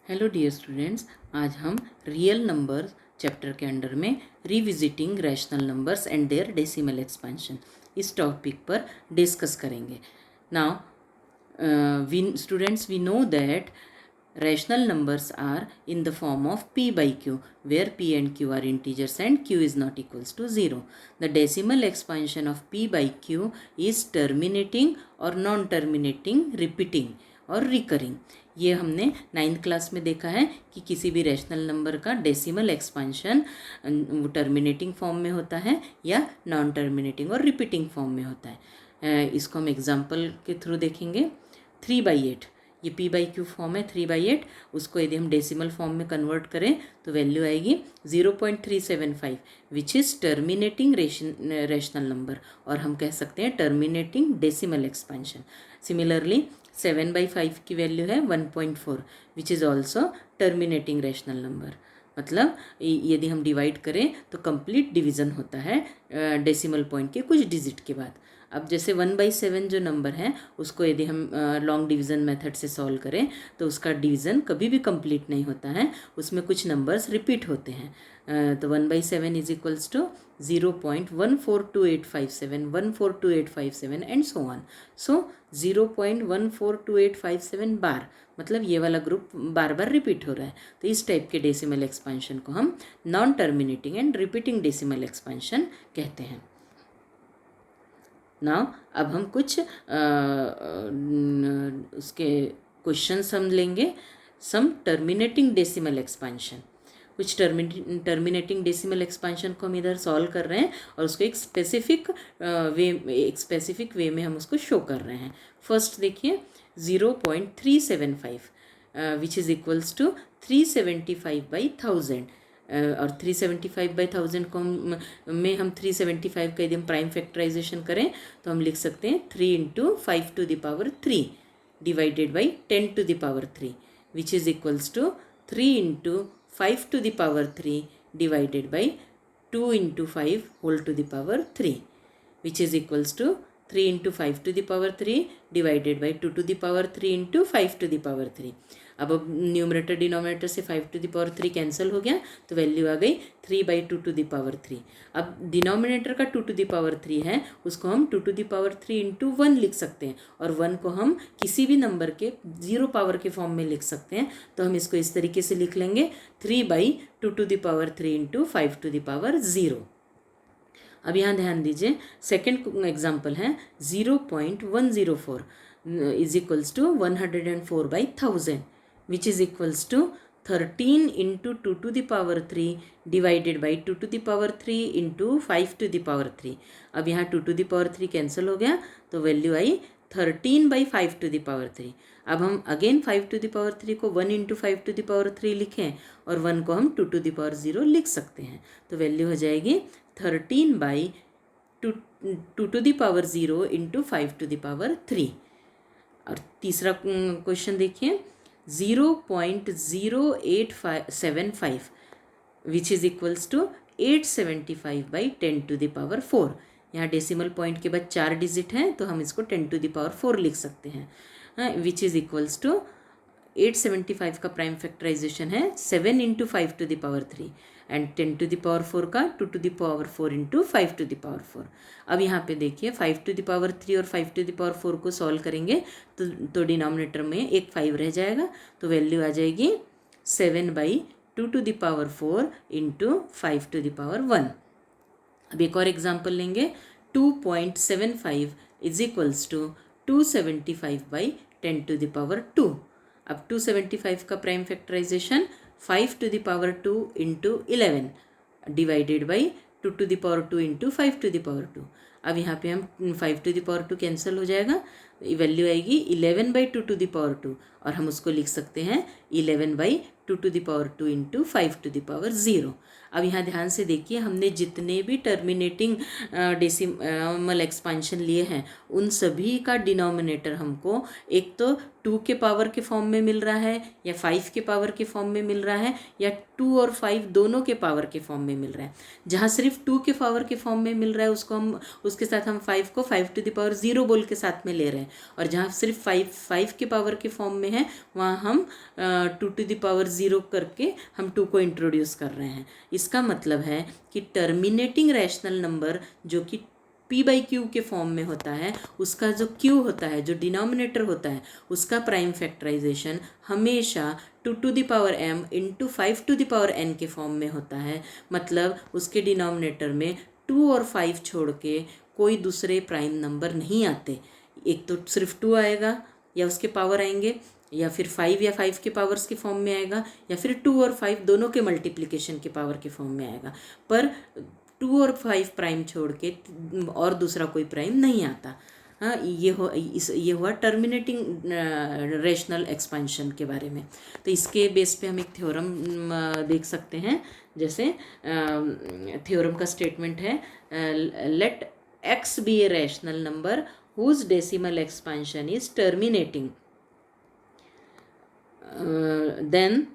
Hello dear students, आज हम real numbers chapter के अंडर में revisiting rational numbers and their decimal expansion इस टॉपिक पर डिस्कस करेंगे। Now we know that rational numbers are in the form of p by q, where p and q are integers and q is not equals to 0. The decimal expansion of p by q is terminating or non-terminating, repeating और recurring. ये हमने 9th class में देखा है कि किसी भी rational number का डेसिमल एक्सपांशन टर्मिनेटिंग फॉर्म में होता है या नॉन टर्मिनेटिंग और रिपीटिंग फॉर्म में होता है। इसको हम एग्जांपल के थ्रू देखेंगे। 3/8 ये p बाई क्यू फॉर्म है 3/8, उसको यदि हम डेसिमल फॉर्म में कन्वर्ट करें तो वैल्यू आएगी 0.375, which is terminating rational number, और हम कह सकते हैं टर्मिनेटिंग डेसिमल एक्सपेंशन। सिमिलरली 7/5 की वैल्यू है 1.4, which is also terminating rational number. मतलब यदि हम डिवाइड करें तो कंप्लीट डिवीज़न होता है डेसिमल पॉइंट के कुछ डिजिट के बाद। अब जैसे 1/7 जो नंबर है उसको यदि हम लॉन्ग डिवीज़न मेथड से सॉल्व करें तो उसका डिवीज़न कभी भी कंप्लीट नहीं होता है, उसमें कुछ नंबर्स रिपीट होते हैं। तो 1/7 is equals to 0.142857, 142857 and so on. सो 0.142857 बार, मतलब ये वाला ग्रुप बार बार रिपीट हो रहा है, तो इस टाइप के डेसिमल एक्सपेंशन को हम non terminating and repeating decimal expansion कहते हैं। नाउ अब हम कुछ उसके क्वेश्चंस हम लेंगे। सम टर्मिनेटिंग डेसिमल एक्सपेंशन, कुछ टर्मिनेटिंग डेसिमल एक्सपेंशन को हम इधर सॉल्व कर रहे हैं और उसको एक स्पेसिफिक वे में हम उसको शो कर रहे हैं। फर्स्ट देखिए 0.375 विच इज़ इक्वल्स टू 375/1000, और 375/1000 को में हम 375 का यदि हम प्राइम फैक्टराइजेशन करें तो हम लिख सकते हैं 3 × 5³ divided by 10³ which is equals to 3 × 5³ divided by 2 × 5³ which is equals to 3 × 5³ divided by 2³ × 5³। अब न्यूमरेटर डिनोमिनेटर से 5³ कैंसिल हो गया तो वैल्यू आ गई 3/2³। अब डिनोमिनेटर का 2³ है, उसको हम 2³ × 1 लिख सकते हैं, और 1 को हम किसी भी नंबर के 0 पावर के फॉर्म में लिख सकते हैं। तो हम इसको इस तरीके से लिख लेंगे 3/2³ × 5⁻⁴। अब यहाँ ध्यान दीजिए, सेकेंड एग्जाम्पल है 0.104 is equals to 104/1000 which is equals to 13 × 2³ divided by 2³ × 5⁻3। अब यहाँ 2³ कैंसिल हो गया तो वैल्यू आई 13/5⁻3। अब हम अगेन 5⁻3 को 1 × 5⁻3 लिखें और 1 को हम 2⁻0 लिख सकते हैं, तो वैल्यू हो जाएगी 13/2⁻0 × 5⁻3। और तीसरा क्वेश्चन देखिए 0.0875 विच इज़ इक्वल्स टू 875/10⁴। यहाँ डेसिमल पॉइंट के बाद 4 डिजिट हैं तो हम इसको 10⁴ लिख सकते हैं, विच इज़ इक्वल्स टू 875 का प्राइम फैक्टराइजेशन है 7 × 5⁻3 एंड 10⁴ का 2⁴ × 5⁻4। अब यहाँ पे देखिए 5⁻3 और 5⁻4 को सॉल्व करेंगे तो डिनोमिनेटर में एक 5 रह जाएगा, तो वैल्यू आ जाएगी 7/2⁴ × 5⁻1। अब एक और एग्जाम्पल लेंगे 2.75 इज इक्वल्स टू 275/10⁻²। अब 275 का प्राइम फैक्टराइजेशन 5⁻2 × 11 डिवाइडेड बाई 2⁻2 × 5⁻2। अब यहाँ पे हम 5⁻2 कैंसिल हो जाएगा, वैल्यू आएगी 11/2⁻2, और हम उसको लिख सकते हैं 11/2⁻2 × 5⁻0। अब यहाँ ध्यान से देखिए, हमने जितने भी टर्मिनेटिंग डेसिमल एक्सपेंशन लिए हैं उन सभी का डिनोमिनेटर हमको एक तो 2 के पावर के फॉर्म में मिल रहा है या 5 के पावर के फॉर्म में मिल रहा है या 2 और 5 दोनों के पावर के फॉर्म में मिल रहा है। जहाँ सिर्फ 2 के पावर के फॉर्म में मिल रहा है उसको हम उसके साथ हम 5 को 5⁻0 बोल के साथ में ले रहे हैं, और जहाँ सिर्फ 5 के पावर के फॉर्म में है वहाँ हम 2 टू द पावर 0 करके हम 2 को इंट्रोड्यूस कर रहे हैं। इसका मतलब है कि टर्मिनेटिंग रैशनल नंबर जो कि p बाई क्यू के फॉर्म में होता है, उसका जो q होता है, जो डिनोमिनेटर होता है, उसका प्राइम फैक्टराइजेशन हमेशा 2 to the power m into 5 to the power n के फॉर्म में होता है। मतलब उसके डिनोमिनेटर में 2 और 5 छोड़ के कोई दूसरे प्राइम नंबर नहीं आते। एक तो सिर्फ 2 आएगा या उसके पावर आएंगे, या फिर 5 या 5 के पावर्स के फॉर्म में आएगा, या फिर 2 और 5 दोनों के मल्टीप्लिकेशन के पावर के फॉर्म में आएगा। पर 2 और 5 प्राइम छोड़ के और दूसरा कोई प्राइम नहीं आता। हाँ, ये हुआ टर्मिनेटिंग रेशनल एक्सपेंशन के बारे में। तो इसके बेस पे हम एक थ्योरम देख सकते हैं। जैसे थ्योरम का स्टेटमेंट है, let x be a rational number whose decimal expansion is terminating, then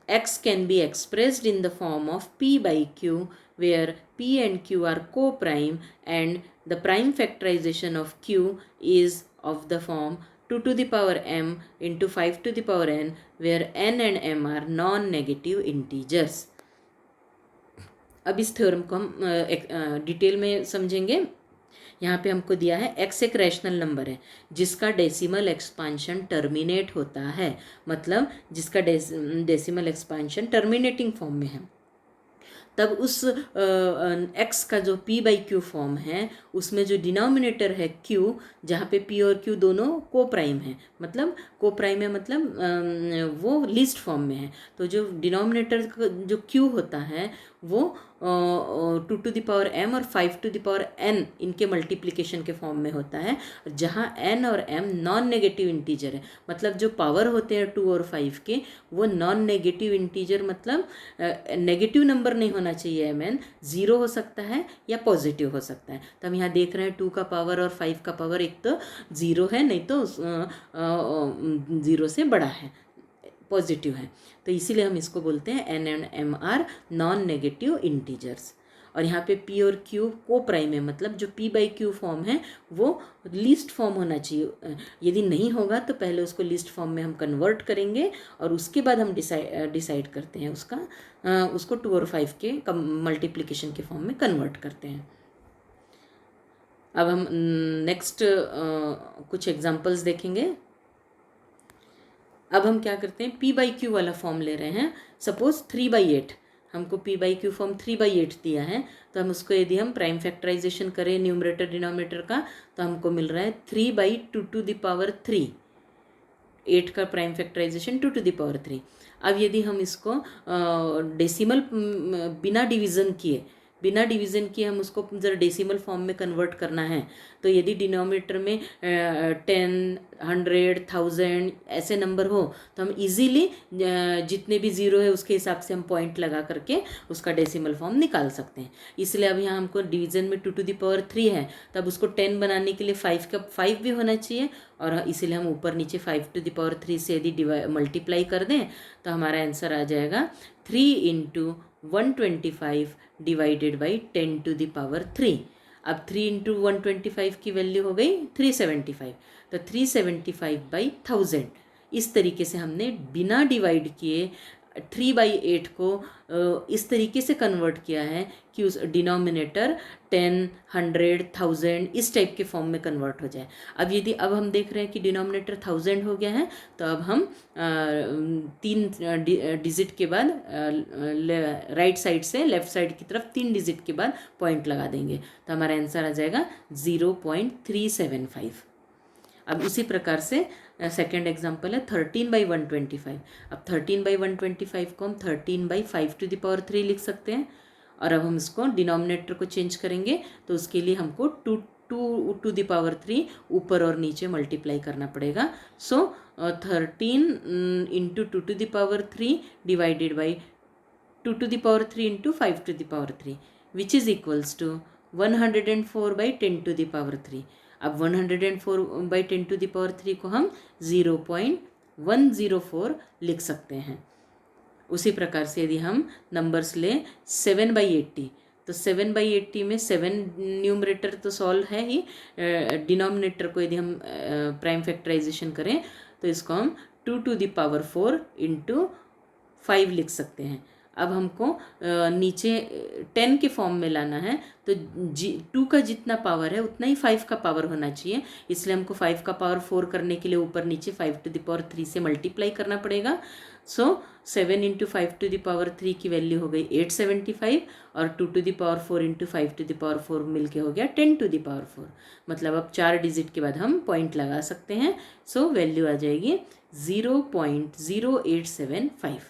x can be expressed in the form of p by q where p and q are co-prime and the prime factorization of q is of the form 2 to the power m into 5 to the power n where n and m are non-negative integers। अब इस theorem को हम detail में समझेंगे। यहाँ पे हमको दिया है x एक रैशनल नंबर है जिसका डेसिमल एक्सपांशन टर्मिनेट होता है, मतलब जिसका डेसिमल एक्सपांशन टर्मिनेटिंग फॉर्म में है। तब उस x का जो p बाई क्यू फॉर्म है उसमें जो डिनोमिनेटर है q, जहाँ पे p और q दोनों को प्राइम है, मतलब को प्राइम है मतलब वो लीस्ट फॉर्म में है। तो जो डिनोमिनेटर जो q होता है वो 2 टू द पावर m और 5 टू द पावर n इनके मल्टीप्लिकेशन के फॉर्म में होता है, जहाँ n और m नॉन नेगेटिव इंटीजर है। मतलब जो पावर होते हैं 2 और 5 के वो नॉन नेगेटिव इंटीजर, मतलब नेगेटिव नंबर नहीं होना चाहिए। mn 0 हो सकता है या पॉजिटिव हो सकता है। तो हम यहाँ देख रहे हैं 2 का पावर और 5 का पावर एक तो 0 है, नहीं तो 0 से बड़ा है, पॉजिटिव है। तो इसीलिए हम इसको बोलते हैं n and m are non negative integers. और यहाँ पे p और q को प्राइम है, मतलब जो p बाई क्यू फॉर्म है वो लीस्ट फॉर्म होना चाहिए। यदि नहीं होगा तो पहले उसको लीस्ट फॉर्म में हम कन्वर्ट करेंगे और उसके बाद हम डिसाइड करते हैं उसको 2 और 5 के मल्टीप्लिकेशन के फॉर्म में कन्वर्ट करते हैं। अब हम नेक्स्ट कुछ एग्जांपल्स देखेंगे। अब हम क्या करते हैं, p बाई क्यू वाला फॉर्म ले रहे हैं। सपोज 3/8 हमको p बाई क्यू फॉर्म 3/8 दिया है, तो हम उसको यदि हम प्राइम फैक्टराइजेशन करें न्यूमरेटर डिनोमिनेटर का तो हमको मिल रहा है 3/2 टू द पावर 3। 8 का prime factorisation 2 to the power 3। अब यदि हम इसको डेसिमल बिना डिवीज़न किए हम उसको जरा डेसिमल फॉर्म में कन्वर्ट करना है, तो यदि डिनोमिनेटर में 10, 100, 1000 ऐसे नंबर हो तो हम इजीली जितने भी ज़ीरो है उसके हिसाब से हम पॉइंट लगा करके उसका डेसिमल फॉर्म निकाल सकते हैं। इसलिए अब यहाँ हमको डिवीज़न में 2 टू द पावर 3 है, तब उसको 10 बनाने के लिए 5 का 5 भी होना चाहिए, और इसीलिए हम ऊपर नीचे 5 टू द पावर 3 से यदि मल्टीप्लाई कर दें तो हमारा आंसर आ जाएगा 3 into 125 divided by 10 to the power 3। अब 3 इंटू 125 की वैल्यू हो गई 375, तो 375/1000। इस तरीके से हमने बिना डिवाइड किए 3/8 को इस तरीके से कन्वर्ट किया है कि उस डिनोमिनेटर 10, 100, 1000 इस टाइप के फॉर्म में कन्वर्ट हो जाए। अब हम देख रहे हैं कि डिनोमिनेटर 1000 हो गया है, तो अब हम 3 डिजिट के बाद राइट साइड से लेफ्ट साइड की तरफ 3 डिजिट के बाद पॉइंट लगा देंगे, तो हमारा आंसर आ जाएगा 0.375। अब उसी प्रकार से सेकेंड एग्जाम्पल है 13/125। अब 13/125 को हम 13/5 टू द पावर 3 लिख सकते हैं, और अब हम इसको डिनोमिनेटर को चेंज करेंगे तो उसके लिए हमको 2 टू द पावर 3 ऊपर और नीचे मल्टीप्लाई करना पड़ेगा। So 13 into 2 to the power 3 divided by 2 to the power 3 into 5 to the power 3 which is equals to 104/10 to the power 3। अब 104/10 टू द पावर 3 को हम 0.104 लिख सकते हैं। उसी प्रकार से यदि हम नंबर्स लें 7/80, तो 7/80 में 7 न्यूमरेटर तो सॉल्व है ही, डिनोमिनेटर को यदि हम प्राइम फैक्टराइजेशन करें तो इसको हम 2⁴ इंटू 5 लिख सकते हैं। अब हमको नीचे 10 के फॉर्म में लाना है, तो 2 का जितना पावर है उतना ही 5 का पावर होना चाहिए, इसलिए हमको 5 का पावर 4 करने के लिए ऊपर नीचे 5⁻³ से मल्टीप्लाई करना पड़ेगा। सो 7 × 5⁻³ की वैल्यू हो गई 875 और 2⁴ इंटू 5⁻4 मिलके हो गया 10⁴। मतलब अब 4 डिजिट के बाद हम पॉइंट लगा सकते हैं। सो वैल्यू आ जाएगी 0.0875।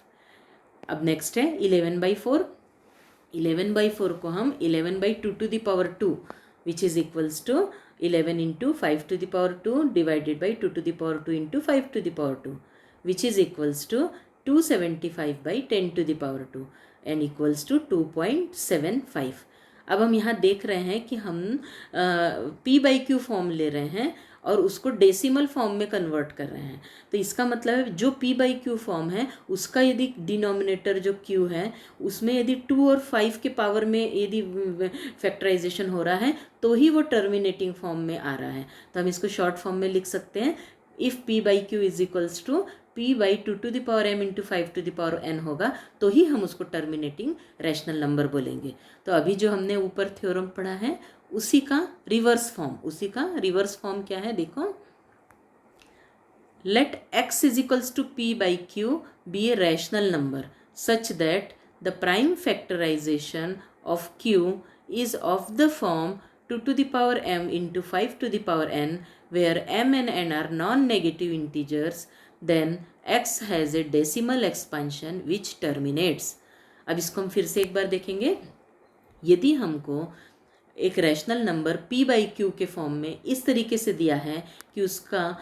अब नेक्स्ट है 11/4। 11/4 को हम 11/2⁴ which is equals to 11 × 5⁻² divided by 2⁴ into 5⁻², which is equals to 275/10⁻² and equals to 2.75। अब हम यहाँ देख रहे हैं कि हम p/q फॉर्म ले रहे हैं और उसको डेसिमल फॉर्म में कन्वर्ट कर रहे हैं। तो इसका मतलब है जो p/q फॉर्म है उसका यदि डिनोमिनेटर जो q है उसमें यदि 2 और 5 के पावर में यदि फैक्टराइजेशन हो रहा है तो ही वो टर्मिनेटिंग फॉर्म में आ रहा है। तो हम इसको शॉर्ट फॉर्म में लिख सकते हैं, if p/q is equals to p/2⁴m into 5⁻n होगा तो ही हम उसको टर्मिनेटिंग रैशनल नंबर बोलेंगे। तो अभी जो हमने ऊपर थ्योरम पढ़ा है उसी का रिवर्स फॉर्म क्या है देखो। Let x is equals to p/q be a rational number such that the prime factorisation of q is of the form 2⁻m into 5⁻n where m and n are non-negative integers, then x has a decimal expansion which terminates। अब इसको हम फिर से एक बार देखेंगे। यदि हमको एक रैशनल नंबर p/q के फॉर्म में इस तरीके से दिया है कि उसका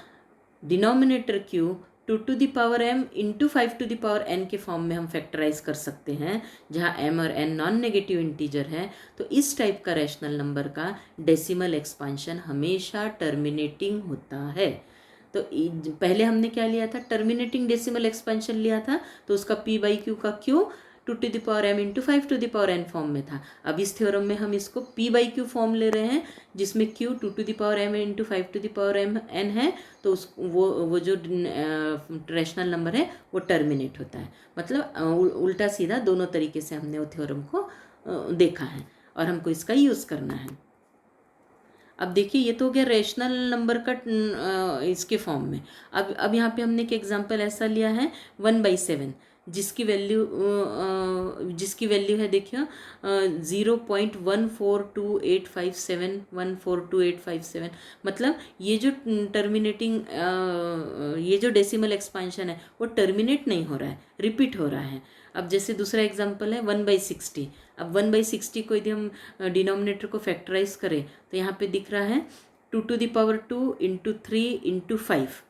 denominator q 2⁻m into 5⁻n के फॉर्म में हम फैक्टराइज कर सकते हैं, जहाँ m और n नॉन नेगेटिव इंटीजर है, तो इस टाइप का रैशनल नंबर का डेसिमल एक्सपांशन हमेशा टर्मिनेटिंग होता है। तो पहले हमने क्या लिया था, टर्मिनेटिंग डेसिमल एक्सपेंशन लिया था, तो उसका p/q का q 2⁻m into 5⁻n form में था। अब इस थ्योरम में हम इसको p/q फॉर्म ले रहे हैं जिसमें q 2⁻m इंटू 5⁻n है, तो उस वो जो रैशनल नंबर है वो टर्मिनेट होता है। मतलब उल्टा सीधा दोनों तरीके से हमने वो थ्योरम को देखा है और हमको इसका यूज़ करना है। अब देखिए ये तो हो गया रैशनल नंबर का इसके फॉर्म में। अब यहाँ पे हमने एक एग्जांपल ऐसा लिया है 1/7 जिसकी वैल्यू है देखिए 0.1428571422857। मतलब ये जो टर्मिनेटिंग ये जो डेसिमल एक्सपांशन है वो टर्मिनेट नहीं हो रहा है, रिपीट हो रहा है। अब जैसे दूसरा एग्जांपल है 1/60। अब 1/60 को यदि हम डिनोमिनेटर को फैक्टराइज करें तो यहाँ पे दिख रहा है 2⁻2 इंटू 3 इंटू 5।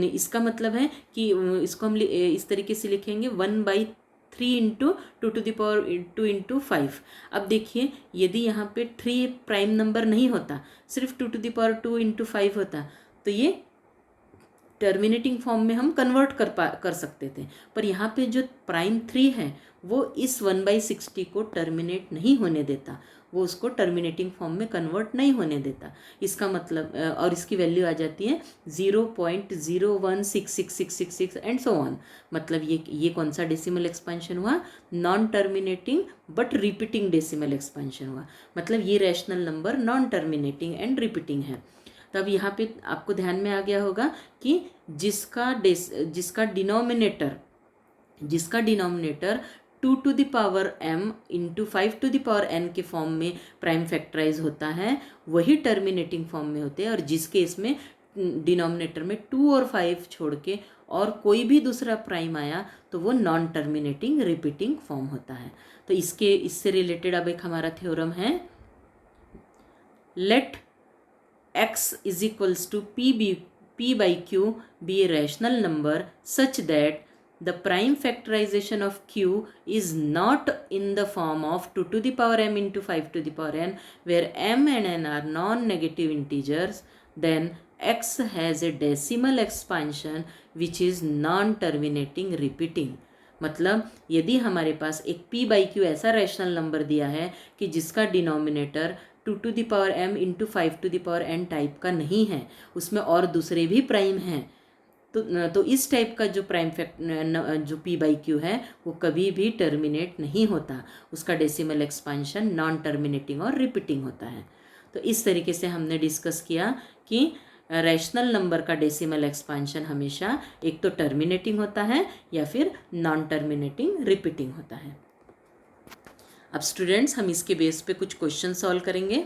इसका मतलब है कि इसको हम इस तरीके से लिखेंगे 1/3 इंटू 2⁻2 इंटू 5। अब देखिए यदि यहाँ पे 3 प्राइम नंबर नहीं होता, सिर्फ 2⁻2 इंटू 5 होता, तो ये टर्मिनेटिंग फॉर्म में हम कन्वर्ट कर सकते थे। पर यहाँ पे जो प्राइम 3 है वो इस 1/60 को टर्मिनेट नहीं होने देता, वो उसको टर्मिनेटिंग फॉर्म में कन्वर्ट नहीं होने देता। इसका मतलब और इसकी वैल्यू आ जाती है 0.016666 एंड सो ऑन। मतलब ये कौन सा डेसिमल एक्सपेंशन हुआ, non terminating but repeating decimal expansion हुआ। मतलब ये rational number non terminating and repeating है। तब यहाँ पे आपको ध्यान में आ गया होगा कि जिसका डिनोमिनेटर 2⁻m इंटू 5⁻n के फॉर्म में प्राइम फैक्टराइज होता है वही टर्मिनेटिंग फॉर्म में होते हैं, और जिसके इसमें डिनोमिनेटर में 2 और 5 छोड़ के और कोई भी दूसरा प्राइम आया तो वो नॉन टर्मिनेटिंग रिपीटिंग फॉर्म होता है। तो इससे रिलेटेड अब एक हमारा थ्योरम है, let x is equals to p/q be a rational number such that the prime factorization of q is not in the form of 2⁻m into 5⁻n where m and n are non-negative integers, then x has a decimal expansion which is non-terminating repeating। मतलब यदि हमारे पास एक p/q ऐसा rational number दिया है कि जिसका denominator 2m into 5n type का नहीं है, उसमें और दूसरे भी प्राइम हैं, तो इस टाइप का जो प्राइम जो p/q है वो कभी भी टर्मिनेट नहीं होता, उसका डेसिमल एक्सपांशन नॉन टर्मिनेटिंग और रिपीटिंग होता है। तो इस तरीके से हमने डिस्कस किया कि रैशनल नंबर का डेसिमल एक्सपांशन हमेशा एक तो टर्मिनेटिंग होता है या फिर नॉन टर्मिनेटिंग रिपीटिंग होता है। अब स्टूडेंट्स हम इसके बेस पे कुछ क्वेश्चन सॉल्व करेंगे।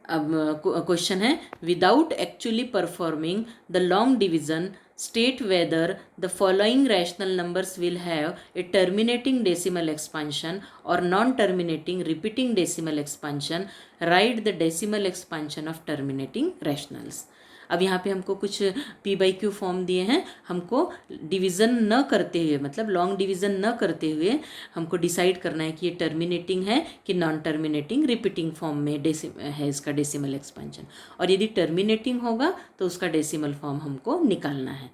अब क्वेश्चन है, without actually performing the long division state whether the following rational numbers will have a terminating decimal expansion और non terminating repeating decimal expansion, right the decimal expansion of terminating rationals. अब यहाँ पे हमको कुछ p/q form दिए हैं, हमको division न करते हुए, मतलब लॉन्ग डिवीज़न न करते हुए हमको डिसाइड करना है कि ये टर्मिनेटिंग है कि नॉन टर्मिनेटिंग रिपीटिंग फॉर्म में है इसका डेसिमल एक्सपेंशन, और यदि टर्मिनेटिंग होगा तो उसका डेसिमल फॉर्म हमको निकालना है।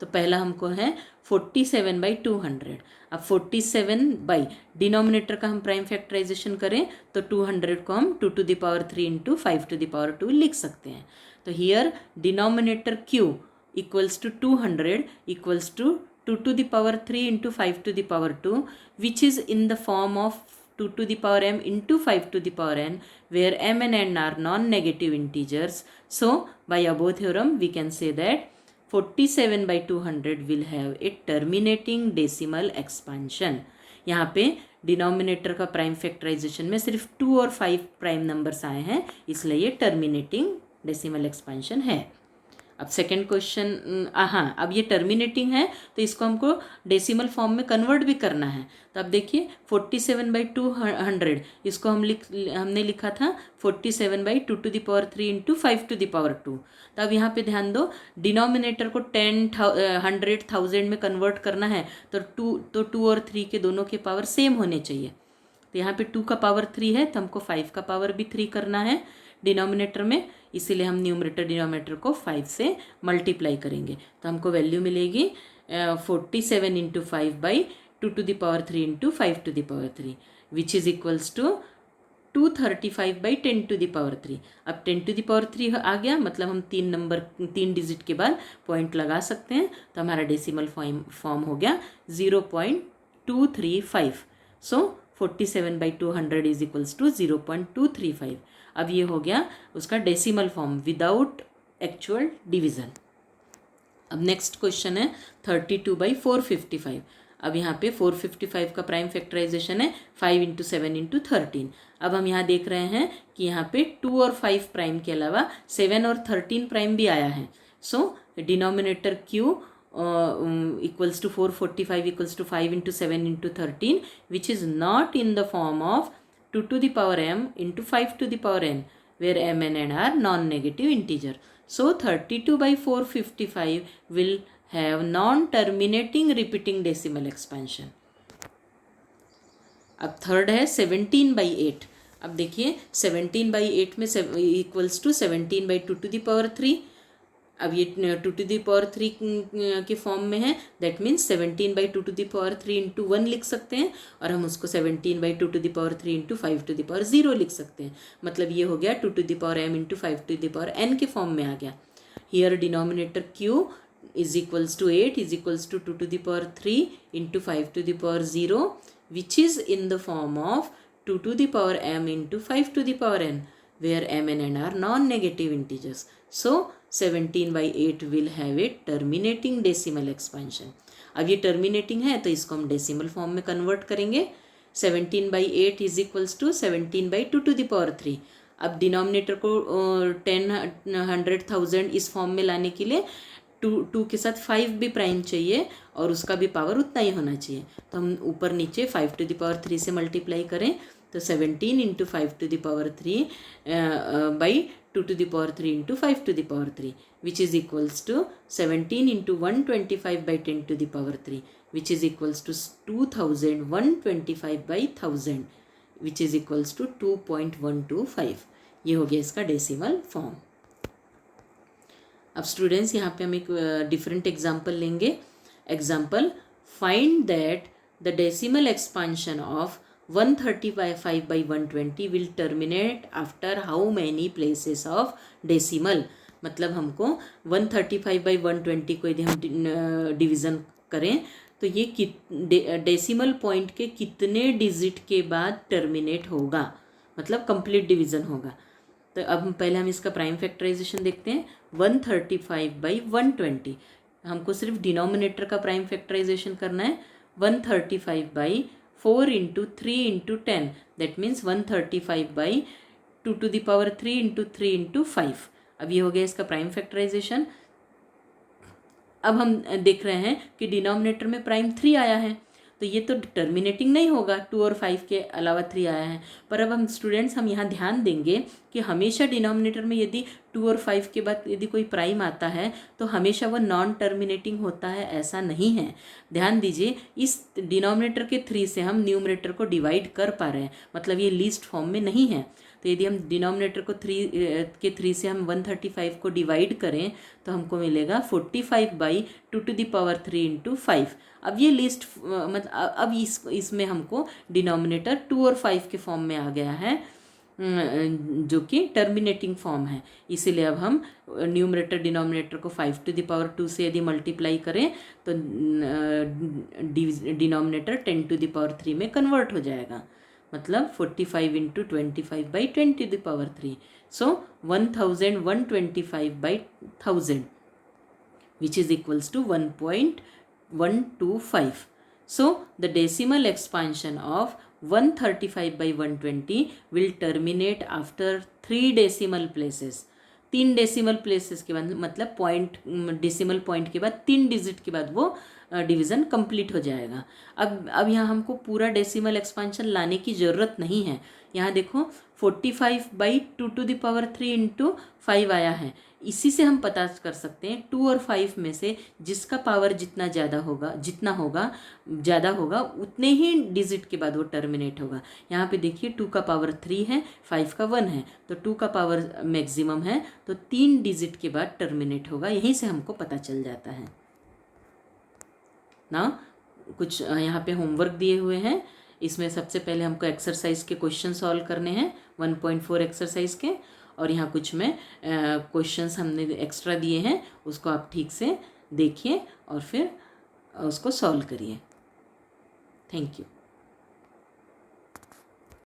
तो पहला हमको है 47/200। अब 47 बाई डिनोमिनेटर का हम प्राइम फैक्टराइजेशन करें तो 200 को हम 2⁵ इंटू 5⁵ लिख सकते हैं। तो here denominator q equals to 200 equals to 2⁵ into 5⁵, which is in the form of 2m into 5n, where m and n are non-negative integers. So by above theorem we can say that 47/200 will have a terminating decimal expansion. यहाँ पे denominator का prime factorisation में सिर्फ 2 और 5 prime numbers आए हैं, इसलिए ये टर्मिनेटिंग डेसिमल एक्सपेंशन है। अब सेकेंड क्वेश्चन, हाँ, अब ये टर्मिनेटिंग है तो इसको हमको डेसिमल फॉर्म में कन्वर्ट भी करना है। तो अब देखिए 47/200 इसको हमने लिखा था 47/2⁵ इंटू 5⁵। तो अब यहाँ पे ध्यान दो, डिनोमिनेटर को 10, 100, 1000 में कन्वर्ट करना है तो 2 और 3 के दोनों के पावर सेम होने चाहिए। तो यहाँ पे 2 का पावर 3 है तो हमको 5 का पावर भी 3 करना है डिनोमिनेटर में, इसीलिए हम न्यूमरेटर डिनोमिनेटर को 5 से मल्टीप्लाई करेंगे। तो हमको वैल्यू मिलेगी 47 into 5/2⁵ into 5⁵, which is equals to 235/10⁻3। अब 10⁻3 आ गया, मतलब हम 3 डिजिट के बाद पॉइंट लगा सकते हैं, तो हमारा डेसिमल फॉर्म हो गया 0.235। सो 47/200 इज इक्वल्स टू 0.235। अब ये हो गया उसका decimal form without actual division. अब नेक्स्ट क्वेश्चन है 32/455। अब यहाँ पे 455 का प्राइम फैक्टराइजेशन है 5 इंटू 7 इंटू 13। अब हम यहाँ देख रहे हैं कि यहाँ पे 2 और 5 प्राइम के अलावा 7 और 13 प्राइम भी आया है। So denominator q equals to 445 equals to 5 into 7 into 13, which is not in the form of 2m into 5n, where m and n are non-negative integer. So 32/455 will have non-terminating repeating decimal expansion. अब third है 17/8। अब देखिए 17/8 में equals to 17/2⁵। अब ये 2⁵ के form में है, दैट मीन्स 17/2⁵ इंटू 1 लिख सकते हैं, और हम उसको 17/2⁵ इंटू 5⁵ लिख सकते हैं। मतलब ये हो गया 2m इंटू 5n के फॉर्म में आ गया। Here denominator q is equals to 8 is equals to 2⁵ into 5⁵, which is in the form of 2m into 5n, where m and n are non-negative integers. So 17/8 will have a terminating decimal expansion. अब ये terminating है तो इसको हम decimal form में convert करेंगे। 17/8 is equals to 17/2⁵। अब denominator को 10, 100, 1000 इस फॉर्म में लाने के लिए 2 के साथ 5 भी प्राइम चाहिए और उसका भी पावर उतना ही होना चाहिए। तो हम ऊपर नीचे 5⁵ से मल्टीप्लाई करें तो 17 into 5⁵ by 2⁵ into 5⁵, which is equals to 17 into 125/10⁻3, which is equals to 2125/1000, which is equals to 2.125। ये हो गया इसका डेसिमल फॉर्म। अब स्टूडेंट्स यहाँ पे हम एक डिफरेंट एग्जाम्पल लेंगे। Example, find that the decimal expansion of 135 by 120 will terminate after how many places of decimal। मतलब हमको 135 by 120 को यदि हम डिवीज़न करें तो ये डेसिमल पॉइंट के कितने डिजिट के बाद टर्मिनेट होगा, मतलब कंप्लीट डिवीज़न होगा। तो अब हम इसका प्राइम फैक्टराइजेशन देखते हैं। 135 by 120, हमको सिर्फ डिनोमिनेटर का प्राइम फैक्टराइजेशन करना है। 135 by 4 into 3 into 10, that means 135 by 2 to the power 3 into 3 into 5। अब ये हो गया इसका प्राइम फैक्टराइजेशन। अब हम देख रहे हैं कि डिनोमिनेटर में प्राइम 3 आया है, तो ये तो टर्मिनेटिंग नहीं होगा, 2 और 5 के अलावा 3 आया है। पर अब हम स्टूडेंट्स हम यहाँ ध्यान देंगे कि हमेशा डिनोमिनेटर में यदि 2 और 5 के बाद यदि कोई प्राइम आता है तो हमेशा वो नॉन टर्मिनेटिंग होता है, ऐसा नहीं है। ध्यान दीजिए, इस डिनोमिनेटर के 3 से हम न्यूमरेटर को डिवाइड कर पा रहे हैं, मतलब ये लीस्ट फॉर्म में नहीं है। तो यदि हम डिनोमिनेटर को 3 से हम 135 को डिवाइड करें तो हमको मिलेगा 45 by 2 to the power 3 into 5। अब ये लिस्ट मतलब अब इसमें हमको डिनोमिनेटर 2 और 5 के फॉर्म में आ गया है, जो कि टर्मिनेटिंग फॉर्म है। इसीलिए अब हम न्यूमरेटर डिनोमिनेटर को 5 to the power 2 से यदि मल्टीप्लाई करें तो डिनोमिनेटर 10 to the power 3 में कन्वर्ट हो जाएगा, मतलब 45 into 25 by 10 to the power 3। So 1125 by 1000, which is equals to 1.125। So the decimal expansion of 135 by 120 will terminate after 3 decimal places। 3 decimal places के बाद, मतलब डेसिमल पॉइंट के बाद 3 digit के बाद वो डिवीज़न कंप्लीट हो जाएगा। अब यहाँ हमको पूरा डेसिमल एक्सपांशन लाने की ज़रूरत नहीं है। यहाँ देखो 45 by 2 to the power 3 into 5 आया है, इसी से हम पता कर सकते हैं 2 और 5 में से जिसका पावर जितना ज़्यादा होगा उतने ही डिजिट के बाद वो टर्मिनेट होगा। यहाँ पे देखिए 2 का पावर 3 है, 5 का 1 है, तो 2 का पावर मैक्सिमम है, तो 3 डिजिट के बाद टर्मिनेट होगा। यहीं से हमको पता चल जाता है ना। कुछ यहाँ पे होमवर्क दिए हुए हैं, इसमें सबसे पहले हमको एक्सरसाइज के क्वेश्चन सॉल्व करने हैं 1.4 एक्सरसाइज के, और यहाँ कुछ में क्वेश्चंस हमने एक्स्ट्रा दिए हैं, उसको आप ठीक से देखिए और फिर उसको सॉल्व करिए। Thank you.